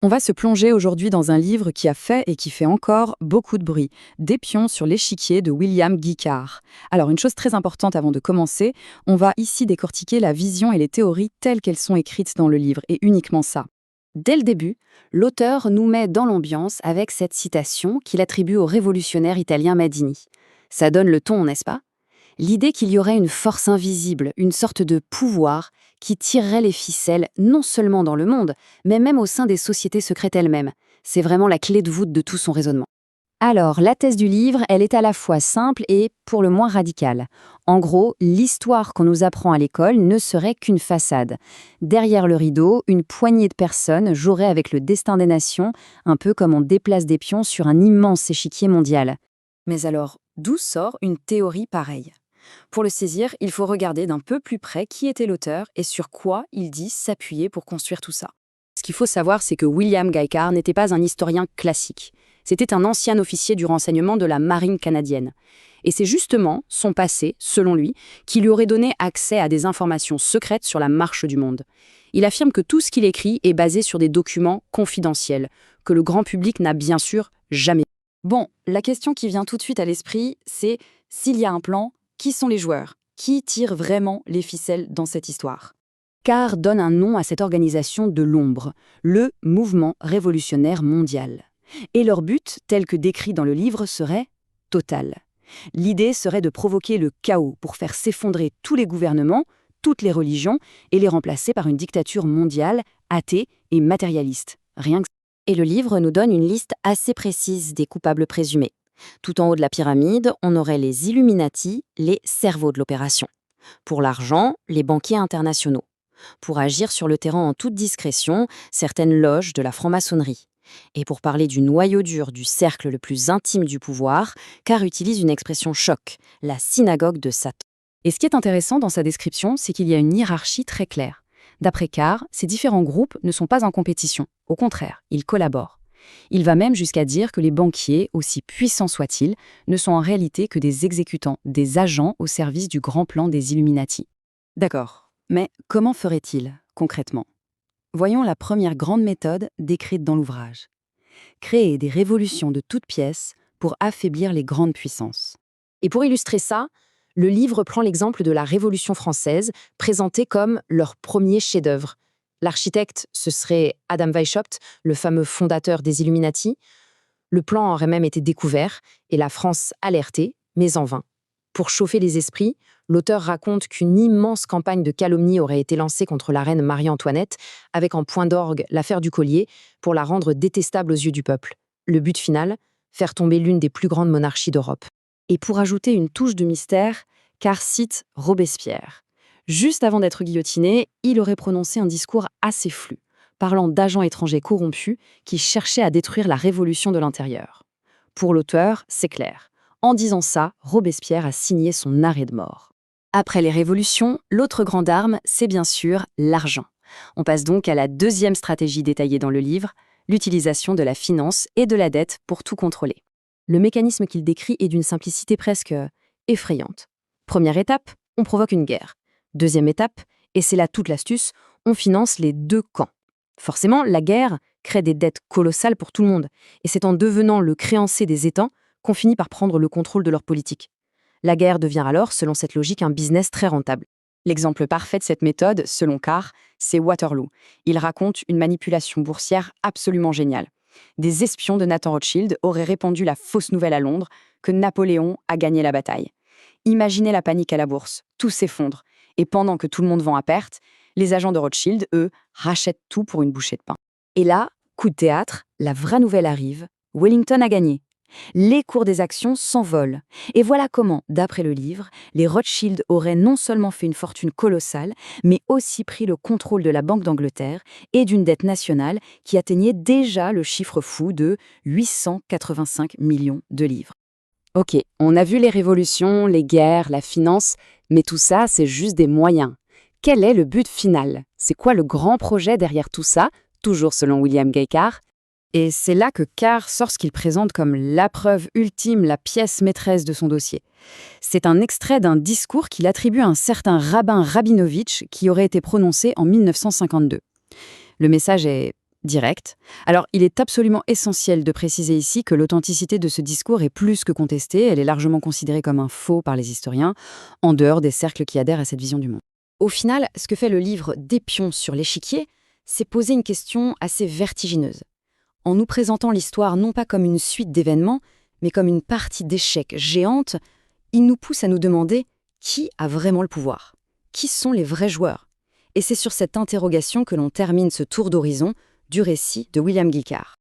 On va se plonger aujourd'hui dans un livre qui a fait et qui fait encore beaucoup de bruit, Des pions sur l'échiquier de William Guy Carr. Alors une chose très importante avant de commencer, on va ici décortiquer la vision et les théories telles qu'elles sont écrites dans le livre, et uniquement ça. Dès le début, l'auteur nous met dans l'ambiance avec cette citation qu'il attribue au révolutionnaire italien Mazzini. Ça donne le ton, n'est-ce pas? L'idée qu'il y aurait une force invisible, une sorte de pouvoir qui tirerait les ficelles non seulement dans le monde, mais même au sein des sociétés secrètes elles-mêmes. C'est vraiment la clé de voûte de tout son raisonnement. Alors, la thèse du livre, elle est à la fois simple et, pour le moins, radicale. En gros, l'histoire qu'on nous apprend à l'école ne serait qu'une façade. Derrière le rideau, une poignée de personnes joueraient avec le destin des nations, un peu comme on déplace des pions sur un immense échiquier mondial. Mais alors, d'où sort une théorie pareille? Pour le saisir, il faut regarder d'un peu plus près qui était l'auteur et sur quoi il dit s'appuyer pour construire tout ça. Ce qu'il faut savoir, c'est que William Guy Carr n'était pas un historien classique. C'était un ancien officier du renseignement de la marine canadienne. Et c'est justement son passé, selon lui, qui lui aurait donné accès à des informations secrètes sur la marche du monde. Il affirme que tout ce qu'il écrit est basé sur des documents confidentiels, que le grand public n'a bien sûr jamais. Bon, la question qui vient tout de suite à l'esprit, c'est s'il y a un plan, qui sont les joueurs? Qui tire vraiment les ficelles dans cette histoire? Carr donne un nom à cette organisation de l'ombre, le Mouvement révolutionnaire mondial. Et leur but, tel que décrit dans le livre, serait total. L'idée serait de provoquer le chaos pour faire s'effondrer tous les gouvernements, toutes les religions, et les remplacer par une dictature mondiale, athée et matérialiste. Rien que ça. Et le livre nous donne une liste assez précise des coupables présumés. Tout en haut de la pyramide, on aurait les Illuminati, les cerveaux de l'opération. Pour l'argent, les banquiers internationaux. Pour agir sur le terrain en toute discrétion, certaines loges de la franc-maçonnerie. Et pour parler du noyau dur du cercle le plus intime du pouvoir, Carr utilise une expression choc, la synagogue de Satan. Et ce qui est intéressant dans sa description, c'est qu'il y a une hiérarchie très claire. D'après Carr, ces différents groupes ne sont pas en compétition. Au contraire, ils collaborent. Il va même jusqu'à dire que les banquiers, aussi puissants soient-ils, ne sont en réalité que des exécutants, des agents au service du grand plan des Illuminati. D'accord, mais comment ferait-il, concrètement? Voyons la première grande méthode décrite dans l'ouvrage. Créer des révolutions de toutes pièces pour affaiblir les grandes puissances. Et pour illustrer ça, le livre prend l'exemple de la Révolution française, présentée comme leur premier chef-d'œuvre. L'architecte, ce serait Adam Weishaupt, le fameux fondateur des Illuminati. Le plan aurait même été découvert et la France alertée, mais en vain. Pour chauffer les esprits, l'auteur raconte qu'une immense campagne de calomnie aurait été lancée contre la reine Marie-Antoinette, avec en point d'orgue l'affaire du collier, pour la rendre détestable aux yeux du peuple. Le but final, faire tomber l'une des plus grandes monarchies d'Europe. Et pour ajouter une touche de mystère, Carr cite Robespierre. Juste avant d'être guillotiné, il aurait prononcé un discours assez flou, parlant d'agents étrangers corrompus qui cherchaient à détruire la révolution de l'intérieur. Pour l'auteur, c'est clair. En disant ça, Robespierre a signé son arrêt de mort. Après les révolutions, l'autre grande arme, c'est bien sûr l'argent. On passe donc à la deuxième stratégie détaillée dans le livre, l'utilisation de la finance et de la dette pour tout contrôler. Le mécanisme qu'il décrit est d'une simplicité presque effrayante. Première étape, on provoque une guerre. Deuxième étape, et c'est là toute l'astuce, on finance les deux camps. Forcément, la guerre crée des dettes colossales pour tout le monde, et c'est en devenant le créancier des États qu'on finit par prendre le contrôle de leur politique. La guerre devient alors, selon cette logique, un business très rentable. L'exemple parfait de cette méthode, selon Carr, c'est Waterloo. Il raconte une manipulation boursière absolument géniale. Des espions de Nathan Rothschild auraient répandu la fausse nouvelle à Londres que Napoléon a gagné la bataille. Imaginez la panique à la bourse, tout s'effondre. Et pendant que tout le monde vend à perte, les agents de Rothschild, eux, rachètent tout pour une bouchée de pain. Et là, coup de théâtre, la vraie nouvelle arrive. Wellington a gagné. Les cours des actions s'envolent. Et voilà comment, d'après le livre, les Rothschild auraient non seulement fait une fortune colossale, mais aussi pris le contrôle de la Banque d'Angleterre et d'une dette nationale qui atteignait déjà le chiffre fou de 885 millions de livres. Ok, on a vu les révolutions, les guerres, la finance, mais tout ça, c'est juste des moyens. Quel est le but final? C'est quoi le grand projet derrière tout ça, toujours selon William Guy Carr? Et c'est là que Carr sort ce qu'il présente comme la preuve ultime, la pièce maîtresse de son dossier. C'est un extrait d'un discours qu'il attribue à un certain rabbin Rabinovitch qui aurait été prononcé en 1952. Le message est direct. Alors, il est absolument essentiel de préciser ici que l'authenticité de ce discours est plus que contestée, elle est largement considérée comme un faux par les historiens, en dehors des cercles qui adhèrent à cette vision du monde. Au final, ce que fait le livre D'Épions sur l'échiquier, c'est poser une question assez vertigineuse. En nous présentant l'histoire non pas comme une suite d'événements, mais comme une partie d'échecs géante, il nous pousse à nous demander qui a vraiment le pouvoir? Qui sont les vrais joueurs? Et c'est sur cette interrogation que l'on termine ce tour d'horizon du récit de William Guicard.